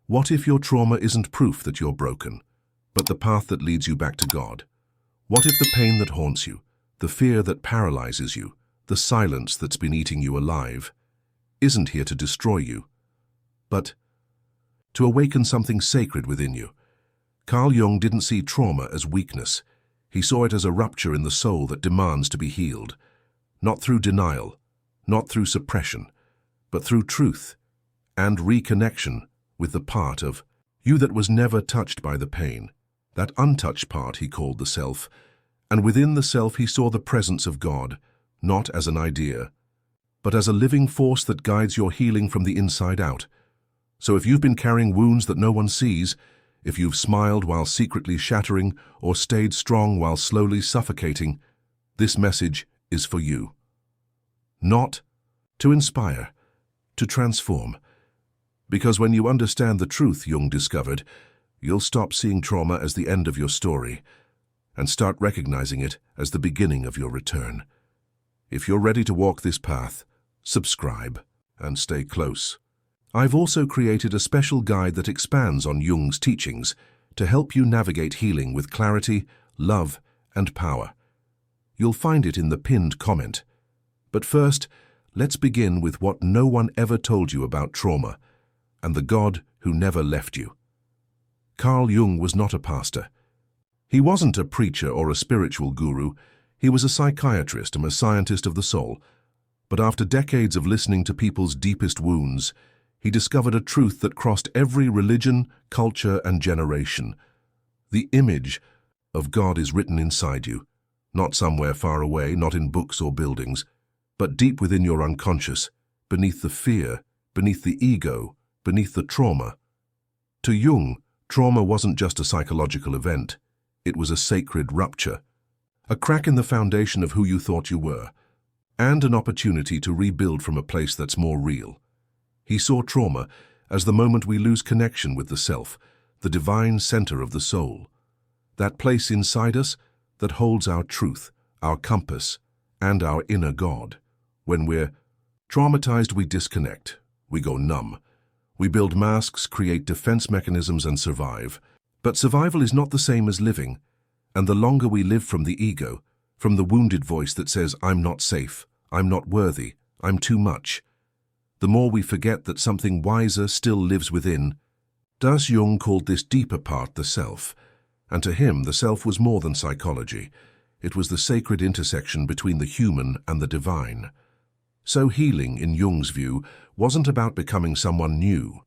What if your trauma isn't proof that you're broken, but the path that leads you back to God? What if the pain that haunts you, the fear that paralyzes you, the silence that's been eating you alive, isn't here to destroy you, but to awaken something sacred within you? Carl Jung didn't see trauma as weakness. He saw it as a rupture in the soul that demands to be healed, not through denial, not through suppression, but through truth and reconnection with the part of you that was never touched by the pain, that untouched part he called the self. And within the self he saw the presence of God, not as an idea, but as a living force that guides your healing from the inside out. So if you've been carrying wounds that no one sees, if you've smiled while secretly shattering or stayed strong while slowly suffocating, this message is for you. Not to inspire, to transform. Because when you understand the truth, Jung discovered, you'll stop seeing trauma as the end of your story and start recognizing it as the beginning of your return. If you're ready to walk this path, subscribe and stay close. I've also created a special guide that expands on Jung's teachings to help you navigate healing with clarity, love, and power. You'll find it in the pinned comment. But first, let's begin with what no one ever told you about trauma and the God who never left you. Carl Jung was not a pastor. He wasn't a preacher or a spiritual guru. He was a psychiatrist and a scientist of the soul. But after decades of listening to people's deepest wounds, he discovered a truth that crossed every religion, culture, and generation. The image of God is written inside you, not somewhere far away, not in books or buildings, but deep within your unconscious, beneath the fear, beneath the ego, beneath the trauma. To Jung, trauma wasn't just a psychological event. It was a sacred rupture, a crack in the foundation of who you thought you were, and an opportunity to rebuild from a place that's more real. He saw trauma as the moment we lose connection with the self, the divine center of the soul, that place inside us that holds our truth, our compass, and our inner God. When we're traumatized, we disconnect, we go numb. We build masks, create defense mechanisms, and survive. But survival is not the same as living, and the longer we live from the ego, from the wounded voice that says, I'm not safe, I'm not worthy, I'm too much, the more we forget that something wiser still lives within. Das Jung called this deeper part the self, and to him the self was more than psychology. It was the sacred intersection between the human and the divine. So healing, in Jung's view, wasn't about becoming someone new.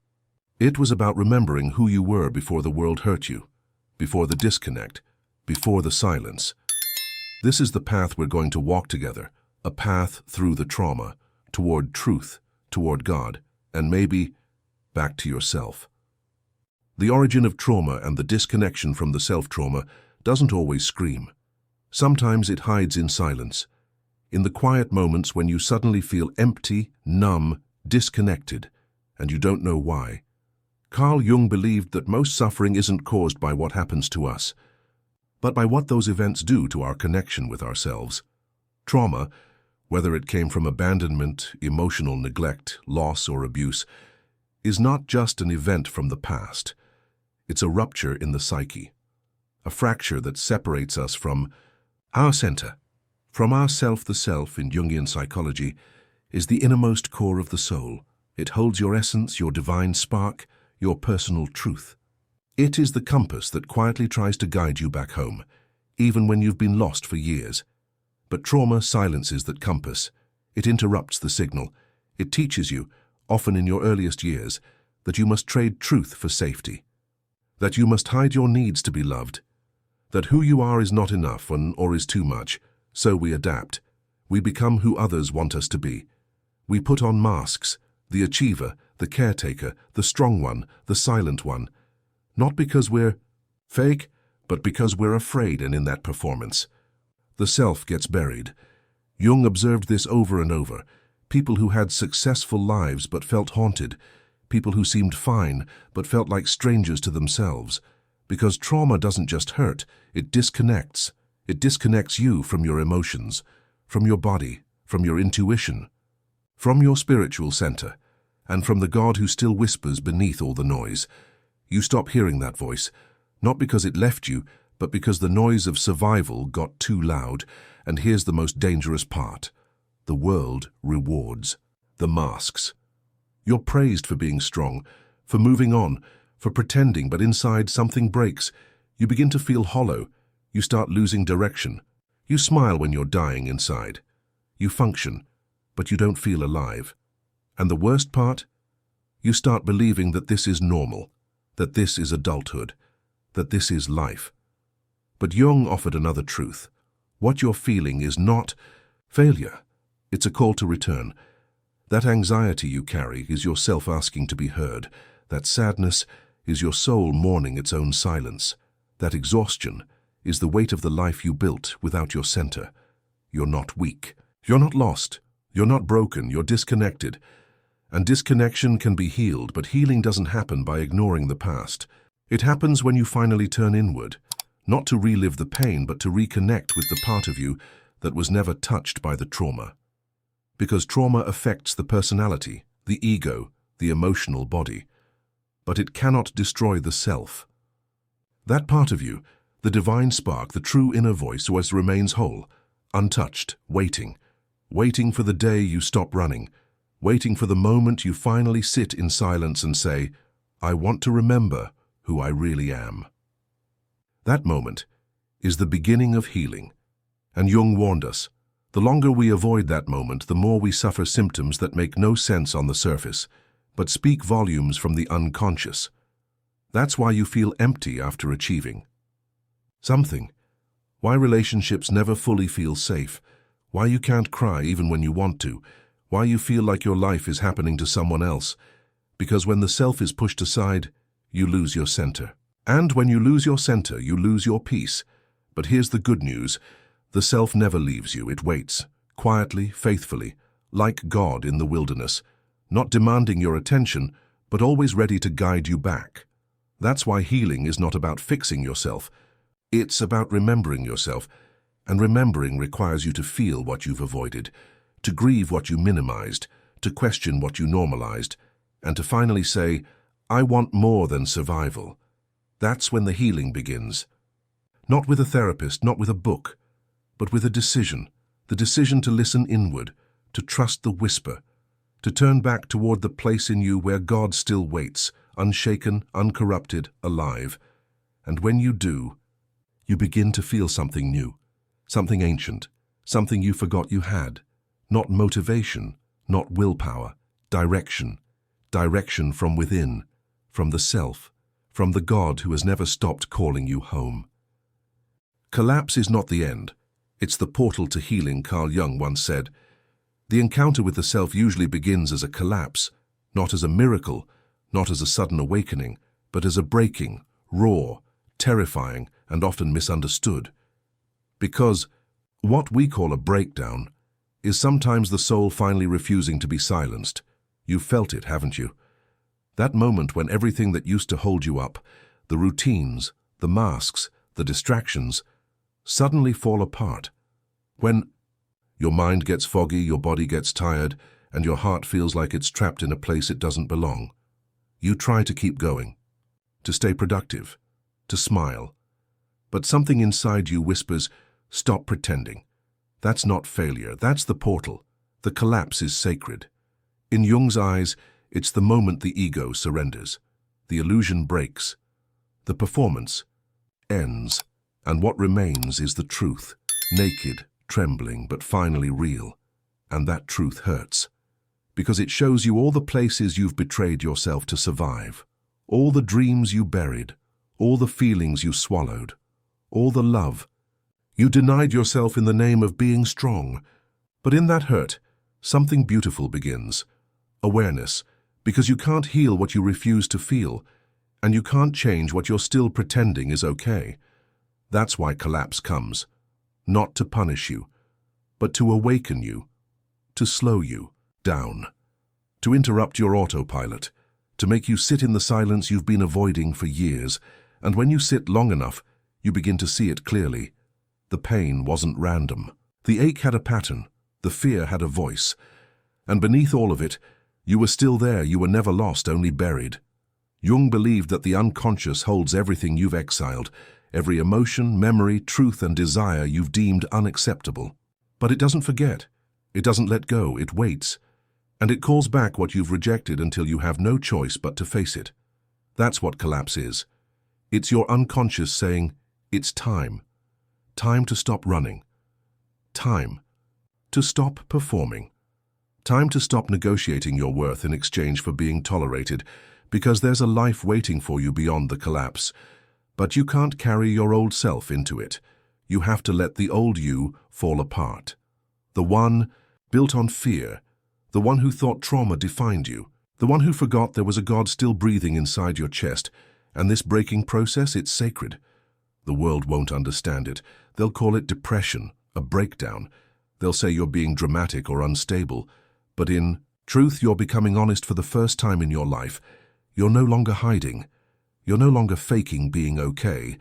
It was about remembering who you were before the world hurt you, before the disconnect, before the silence. This is the path we're going to walk together, a path through the trauma, toward truth, toward God, and maybe back to yourself. The origin of trauma and the disconnection from the self-trauma doesn't always scream. Sometimes it hides in silence, in the quiet moments when you suddenly feel empty, numb, disconnected, and you don't know why. Carl Jung believed that most suffering isn't caused by what happens to us, but by what those events do to our connection with ourselves. Trauma, whether it came from abandonment, emotional neglect, loss, or abuse, is not just an event from the past. It's a rupture in the psyche, a fracture that separates us from our center. From our self. The self, in Jungian psychology, is the innermost core of the soul. It holds your essence, your divine spark, your personal truth. It is the compass that quietly tries to guide you back home, even when you've been lost for years. But trauma silences that compass. It interrupts the signal. It teaches you, often in your earliest years, that you must trade truth for safety, that you must hide your needs to be loved, that who you are is not enough or is too much. So we adapt. We become who others want us to be. We put on masks, the achiever, the caretaker, the strong one, the silent one, not because we're fake, but because we're afraid, and in that performance, the self gets buried. Jung observed this over and over. People who had successful lives but felt haunted, people who seemed fine but felt like strangers to themselves. Because trauma doesn't just hurt, it disconnects. It disconnects you from your emotions, from your body, from your intuition, from your spiritual center, and from the God who still whispers beneath all the noise. You stop hearing that voice, not because it left you, but because the noise of survival got too loud. And here's the most dangerous part. The world rewards. The masks. You're praised for being strong, for moving on, for pretending, but inside something breaks. You begin to feel hollow. You start losing direction. You smile when you're dying inside. You function, but you don't feel alive. And the worst part? You start believing that this is normal, that this is adulthood, that this is life. But Jung offered another truth. What you're feeling is not failure. It's a call to return. That anxiety you carry is yourself asking to be heard. That sadness is your soul mourning its own silence. That exhaustion is the weight of the life you built without your center. You're not weak. You're not lost. You're not broken. You're disconnected. And disconnection can be healed, but healing doesn't happen by ignoring the past. It happens when you finally turn inward, not to relive the pain, but to reconnect with the part of you that was never touched by the trauma. Because trauma affects the personality, the ego, the emotional body. But it cannot destroy the self. That part of you, the divine spark, the true inner voice, always remains whole, untouched, waiting for the day you stop running, waiting for the moment you finally sit in silence and say, I want to remember who I really am. That moment is the beginning of healing. And Jung warned us, the longer we avoid that moment, the more we suffer symptoms that make no sense on the surface, but speak volumes from the unconscious. That's why you feel empty after achieving something. Why relationships never fully feel safe. Why you can't cry even when you want to. Why you feel like your life is happening to someone else. Because when the self is pushed aside, you lose your center. And when you lose your center, you lose your peace. But here's the good news. The self never leaves you. It waits, quietly, faithfully, like God in the wilderness, not demanding your attention, but always ready to guide you back. That's why healing is not about fixing yourself. It's about remembering yourself, and remembering requires you to feel what you've avoided, to grieve what you minimized, to question what you normalized, and to finally say, I want more than survival. That's when the healing begins. Not with a therapist, not with a book, but with a decision, the decision to listen inward, to trust the whisper, to turn back toward the place in you where God still waits, unshaken, uncorrupted, alive. And when you do, you begin to feel something new, something ancient, something you forgot you had. Not motivation, not willpower, direction. Direction from within, from the self, from the God who has never stopped calling you home. Collapse is not the end. It's the portal to healing, Carl Jung once said. The encounter with the self usually begins as a collapse, not as a miracle, not as a sudden awakening, but as a breaking, raw, terrifying, and often misunderstood. Because what we call a breakdown is sometimes the soul finally refusing to be silenced. You've felt it, haven't you? That moment when everything that used to hold you up, the routines, the masks, the distractions, suddenly fall apart. When your mind gets foggy, your body gets tired, and your heart feels like it's trapped in a place it doesn't belong. You try to keep going, to stay productive, to smile. But something inside you whispers, stop pretending. That's not failure, that's the portal. The collapse is sacred. In Jung's eyes, it's the moment the ego surrenders. The illusion breaks. The performance ends. And what remains is the truth, naked, trembling, but finally real. And that truth hurts, because it shows you all the places you've betrayed yourself to survive, all the dreams you buried, all the feelings you swallowed, all the love you denied yourself in the name of being strong. But in that hurt, something beautiful begins. Awareness, because you can't heal what you refuse to feel, and you can't change what you're still pretending is okay. That's why collapse comes, not to punish you, but to awaken you, to slow you down, to interrupt your autopilot, to make you sit in the silence you've been avoiding for years. And when you sit long enough, you begin to see it clearly. The pain wasn't random. The ache had a pattern. The fear had a voice. And beneath all of it, you were still there. You were never lost, only buried. Jung believed that the unconscious holds everything you've exiled, every emotion, memory, truth, and desire you've deemed unacceptable. But it doesn't forget. It doesn't let go. It waits. And it calls back what you've rejected until you have no choice but to face it. That's what collapse is. It's your unconscious saying, it's time. Time to stop running. Time to stop performing. Time to stop negotiating your worth in exchange for being tolerated, because there's a life waiting for you beyond the collapse. But you can't carry your old self into it. You have to let the old you fall apart. The one built on fear, the one who thought trauma defined you, the one who forgot there was a God still breathing inside your chest. And this breaking process, it's sacred. The world won't understand it. They'll call it depression, a breakdown. They'll say you're being dramatic or unstable. But in truth, you're becoming honest for the first time in your life. You're no longer hiding. You're no longer faking being okay.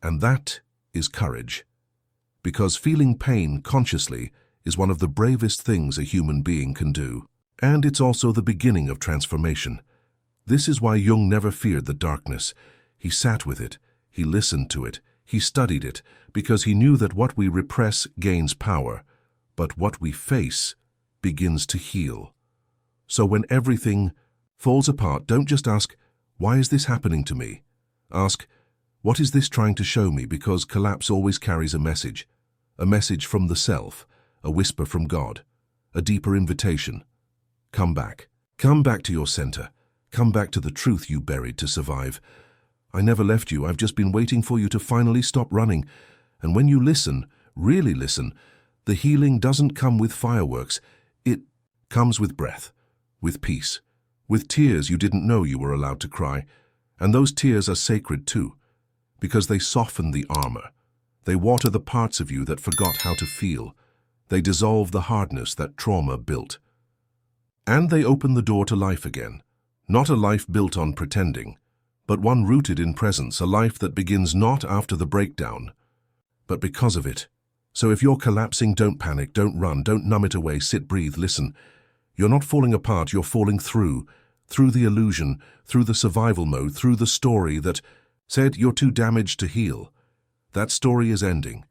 And that is courage. Because feeling pain consciously is one of the bravest things a human being can do. And it's also the beginning of transformation. This is why Jung never feared the darkness. He sat with it, he listened to it, he studied it, because he knew that what we repress gains power, but what we face begins to heal. So when everything falls apart, don't just ask, why is this happening to me? Ask, what is this trying to show me? Because collapse always carries a message from the self, a whisper from God, a deeper invitation. Come back to your center. Come back to the truth you buried to survive. I never left you. I've just been waiting for you to finally stop running. And when you listen, really listen, the healing doesn't come with fireworks. It comes with breath, with peace, with tears you didn't know you were allowed to cry. And those tears are sacred too, because they soften the armor. They water the parts of you that forgot how to feel. They dissolve the hardness that trauma built. And they open the door to life again. Not a life built on pretending, but one rooted in presence, a life that begins not after the breakdown, but because of it. So if you're collapsing, don't panic, don't run, don't numb it away, sit, breathe, listen. You're not falling apart, you're falling through the illusion, through the survival mode, through the story that said you're too damaged to heal. That story is ending,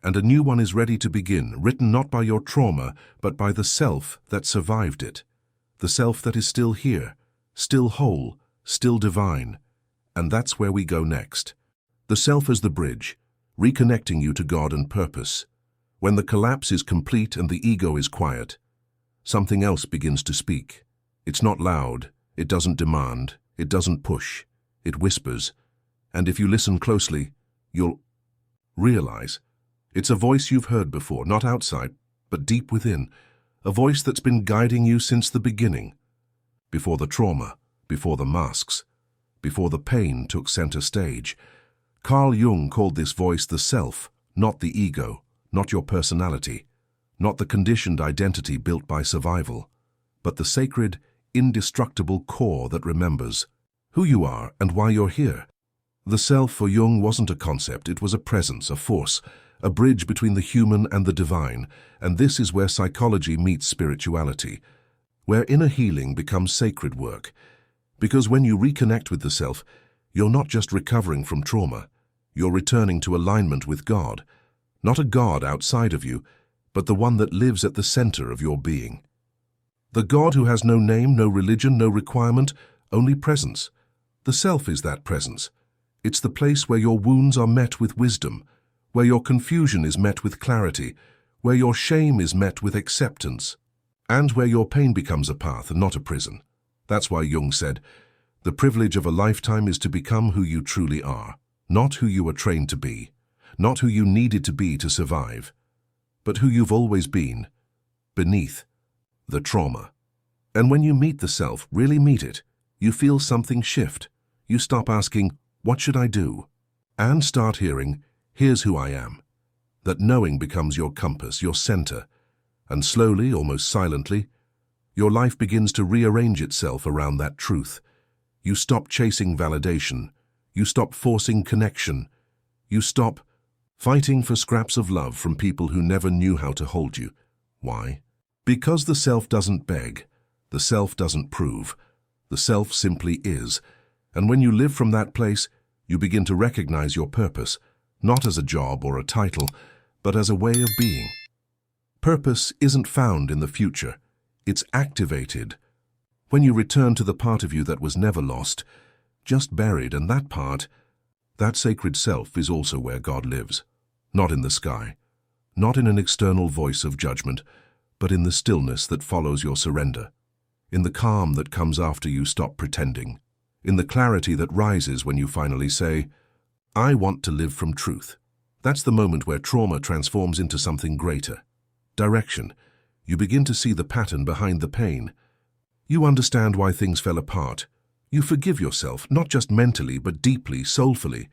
and a new one is ready to begin, written not by your trauma, but by the self that survived it, the self that is still here, still whole, still divine. And that's where we go next. The self as the bridge, reconnecting you to God and purpose. When the collapse is complete and the ego is quiet, something else begins to speak. It's not loud, it doesn't demand, it doesn't push, it whispers. And if you listen closely, you'll realize it's a voice you've heard before, not outside, but deep within. A voice that's been guiding you since the beginning. Before the trauma, before the masks, before the pain took center stage. Carl Jung called this voice the self, not the ego, not your personality, not the conditioned identity built by survival, but the sacred, indestructible core that remembers who you are and why you're here. The self for Jung wasn't a concept, it was a presence, a force, a bridge between the human and the divine, and this is where psychology meets spirituality, where inner healing becomes sacred work. Because when you reconnect with the self, you're not just recovering from trauma, you're returning to alignment with God, not a God outside of you, but the one that lives at the center of your being. The God who has no name, no religion, no requirement, only presence. The self is that presence. It's the place where your wounds are met with wisdom, where your confusion is met with clarity, where your shame is met with acceptance, and where your pain becomes a path and not a prison. That's why Jung said, the privilege of a lifetime is to become who you truly are, not who you were trained to be, not who you needed to be to survive, but who you've always been, beneath the trauma. And when you meet the self, really meet it, you feel something shift. You stop asking, what should I do? And start hearing, here's who I am. That knowing becomes your compass, your center, and slowly, almost silently, your life begins to rearrange itself around that truth. You stop chasing validation. You stop forcing connection. You stop fighting for scraps of love from people who never knew how to hold you. Why? Because the self doesn't beg. The self doesn't prove. The self simply is. And when you live from that place, you begin to recognize your purpose, not as a job or a title, but as a way of being. Purpose isn't found in the future. It's activated. When you return to the part of you that was never lost, just buried, and that part, that sacred self is also where God lives. Not in the sky, not in an external voice of judgment, but in the stillness that follows your surrender, in the calm that comes after you stop pretending, in the clarity that rises when you finally say, I want to live from truth. That's the moment where trauma transforms into something greater. Direction. You begin to see the pattern behind the pain. You understand why things fell apart. You forgive yourself, not just mentally, but deeply, soulfully,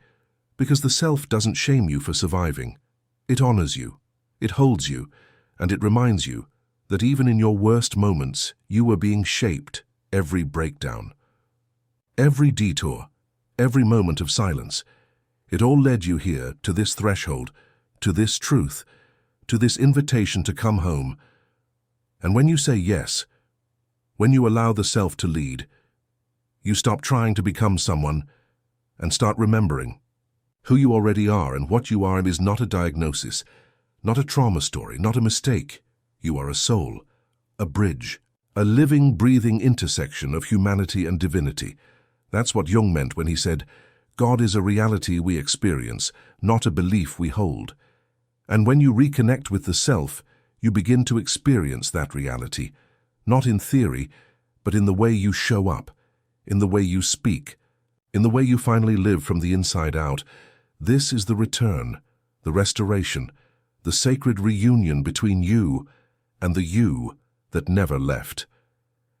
because the self doesn't shame you for surviving. It honors you, it holds you, and it reminds you that even in your worst moments, you were being shaped. Every breakdown, every detour, every moment of silence, it all led you here, to this threshold, to this truth, to this invitation to come home. And when you say yes, when you allow the self to lead, you stop trying to become someone and start remembering who you already are, and what you are is not a diagnosis, not a trauma story, not a mistake. You are a soul, a bridge, a living, breathing intersection of humanity and divinity. That's what Jung meant when he said, God is a reality we experience, not a belief we hold. And when you reconnect with the self, you begin to experience that reality, not in theory, but in the way you show up, in the way you speak, in the way you finally live from the inside out. This is the return, the restoration, the sacred reunion between you and the you that never left.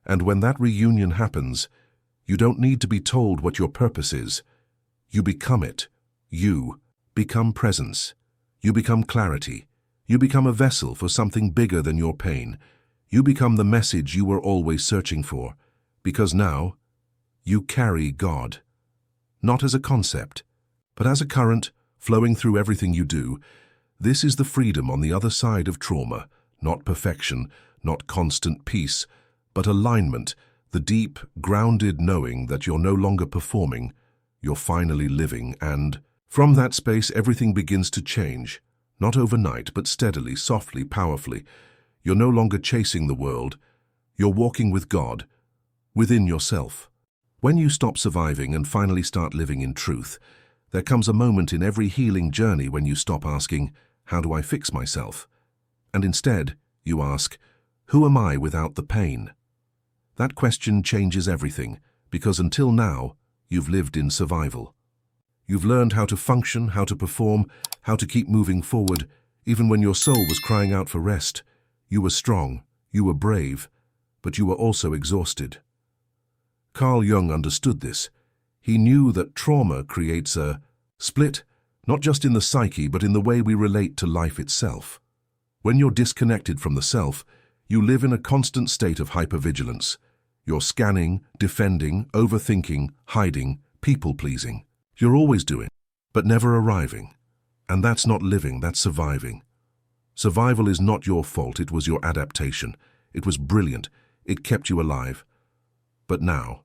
And when that reunion happens, you don't need to be told what your purpose is. You become it. You become presence. You become clarity. You become a vessel for something bigger than your pain. You become the message you were always searching for, because now you carry God. Not as a concept, but as a current flowing through everything you do. This is the freedom on the other side of trauma, not perfection, not constant peace, but alignment, the deep, grounded knowing that you're no longer performing, you're finally living, and from that space everything begins to change, not overnight, but steadily, softly, powerfully. You're no longer chasing the world, you're walking with God, within yourself. When you stop surviving and finally start living in truth, there comes a moment in every healing journey when you stop asking, how do I fix myself? And instead, you ask, who am I without the pain? That question changes everything, because until now, you've lived in survival. You've learned how to function, how to perform, how to keep moving forward, even when your soul was crying out for rest. You were strong, you were brave, but you were also exhausted. Carl Jung understood this. He knew that trauma creates a split, not just in the psyche, but in the way we relate to life itself. When you're disconnected from the self, you live in a constant state of hypervigilance. You're scanning, defending, overthinking, hiding, people-pleasing. You're always doing, but never arriving. And that's not living, that's surviving. Survival is not your fault, it was your adaptation. It was brilliant, it kept you alive. But now,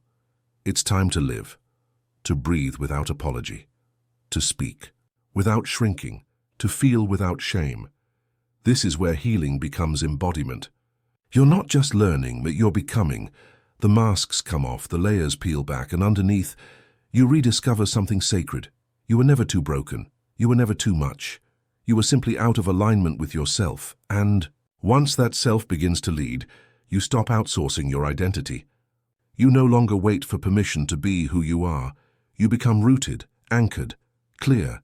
it's time to live, to breathe without apology, to speak without shrinking, to feel without shame. This is where healing becomes embodiment. You're not just learning, but you're becoming. The masks come off, the layers peel back, and underneath, you rediscover something sacred. You were never too broken. You were never too much. You were simply out of alignment with yourself. And once that self begins to lead, you stop outsourcing your identity. You no longer wait for permission to be who you are. You become rooted, anchored, clear.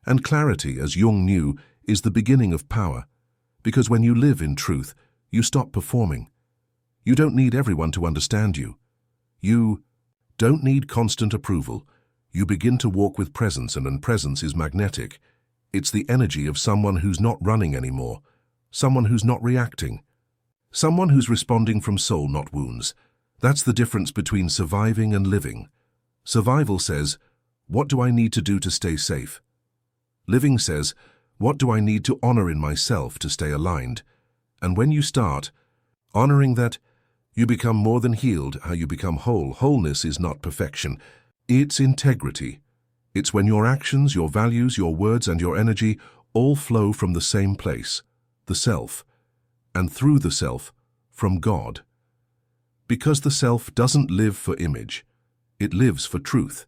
And clarity, as Jung knew, is the beginning of power. Because when you live in truth, you stop performing. You don't need everyone to understand you. You don't need constant approval. You begin to walk with presence, and presence is magnetic. It's the energy of someone who's not running anymore, someone who's not reacting, someone who's responding from soul, not wounds. That's the difference between surviving and living. Survival says, what do I need to do to stay safe? Living says, what do I need to honor in myself to stay aligned? And when you start honoring that, you become more than healed, how you become whole. Wholeness is not perfection. It's integrity. It's when your actions, your values, your words, and your energy all flow from the same place, the self, and through the self, from God. Because the self doesn't live for image, it lives for truth.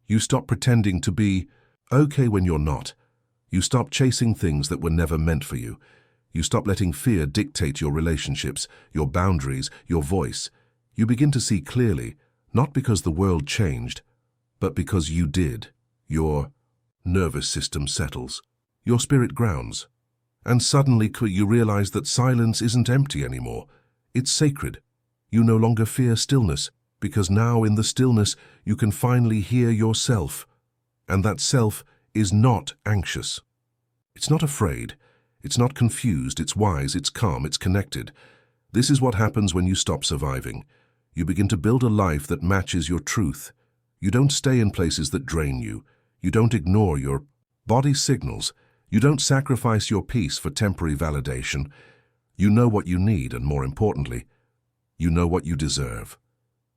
You stop pretending to be okay when you're not. You stop chasing things that were never meant for you. You stop letting fear dictate your relationships, your boundaries, your voice. You begin to see clearly, not because the world changed, but because you did. Your nervous system settles. Your spirit grounds. And suddenly you realize that silence isn't empty anymore. It's sacred. You no longer fear stillness, because now in the stillness you can finally hear yourself. And that self is not anxious. It's not afraid. It's not confused. It's wise. It's calm. It's connected. This is what happens when you stop surviving. You begin to build a life that matches your truth. You don't stay in places that drain you. You don't ignore your body's signals. You don't sacrifice your peace for temporary validation. You know what you need, and more importantly, you know what you deserve.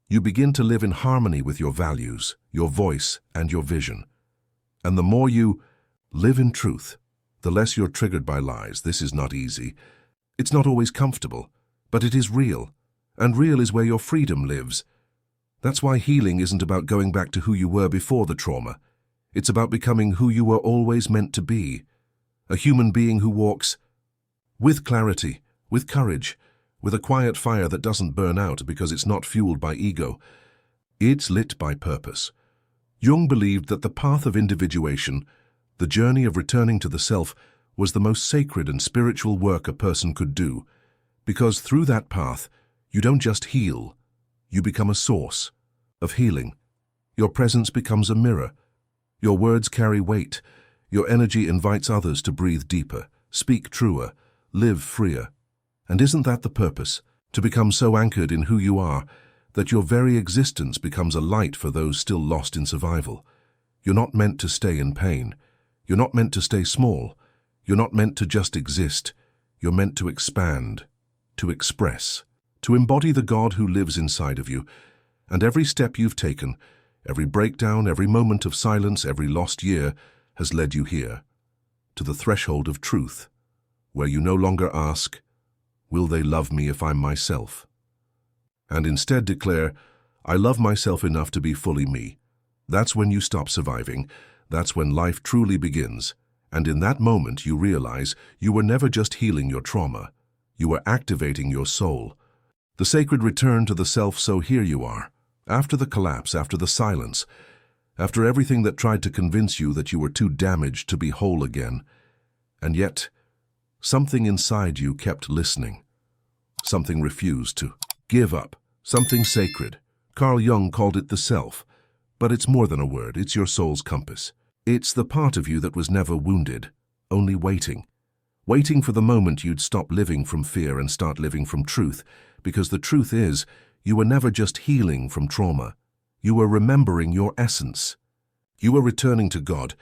You begin to live in harmony with your values, your voice, and your vision. And the more you live in truth, the less you're triggered by lies. This is not easy. It's not always comfortable, but it is real. And real is where your freedom lives. That's why healing isn't about going back to who you were before the trauma. It's about becoming who you were always meant to be. A human being who walks with clarity, with courage, with a quiet fire that doesn't burn out because it's not fueled by ego. It's lit by purpose. Jung believed that the path of individuation, the journey of returning to the self, was the most sacred and spiritual work a person could do, because through that path, you don't just heal, you become a source of healing. Your presence becomes a mirror. Your words carry weight. Your energy invites others to breathe deeper, speak truer, live freer. And isn't that the purpose? To become so anchored in who you are that your very existence becomes a light for those still lost in survival. You're not meant to stay in pain. You're not meant to stay small. You're not meant to just exist. You're meant to expand, to express, to embody the God who lives inside of you. And every step you've taken, every breakdown, every moment of silence, every lost year has led you here, to the threshold of truth, where you no longer ask, will they love me if I'm myself? And instead declare, I love myself enough to be fully me. That's when you stop surviving. That's when life truly begins. And in that moment you realize you were never just healing your trauma. You were activating your soul. The sacred return to the self. So here you are, after the collapse, after the silence, after everything that tried to convince you that you were too damaged to be whole again. And yet, something inside you kept listening. Something refused to give up. Something sacred. Carl Jung called it the self. But it's more than a word. It's your soul's compass. It's the part of you that was never wounded, only waiting. Waiting for the moment you'd stop living from fear and start living from truth. Because the truth is, you were never just healing from trauma. You were remembering your essence. You were returning to God,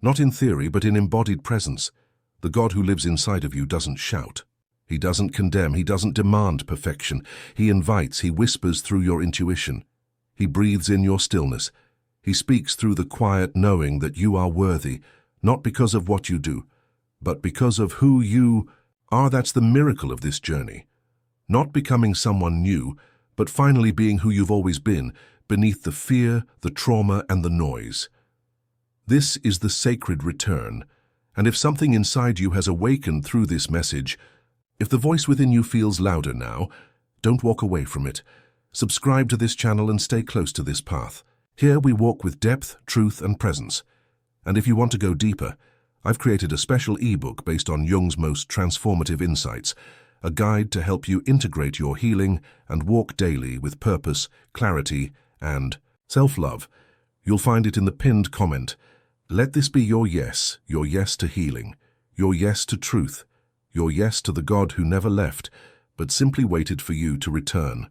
not in theory, but in embodied presence. The God who lives inside of you doesn't shout. He doesn't condemn. He doesn't demand perfection. He invites. He whispers through your intuition. He breathes in your stillness. He speaks through the quiet knowing that you are worthy, not because of what you do, but because of who you are. That's the miracle of this journey. Not becoming someone new, but finally being who you've always been, beneath the fear, the trauma, and the noise. This is the sacred return. And if something inside you has awakened through this message, if the voice within you feels louder now, don't walk away from it. Subscribe to this channel and stay close to this path. Here we walk with depth, truth, and presence. And if you want to go deeper, I've created a special ebook based on Jung's most transformative insights, a guide to help you integrate your healing and walk daily with purpose, clarity, and self-love. You'll find it in the pinned comment. Let this be your yes to healing, your yes to truth, your yes to the God who never left, but simply waited for you to return.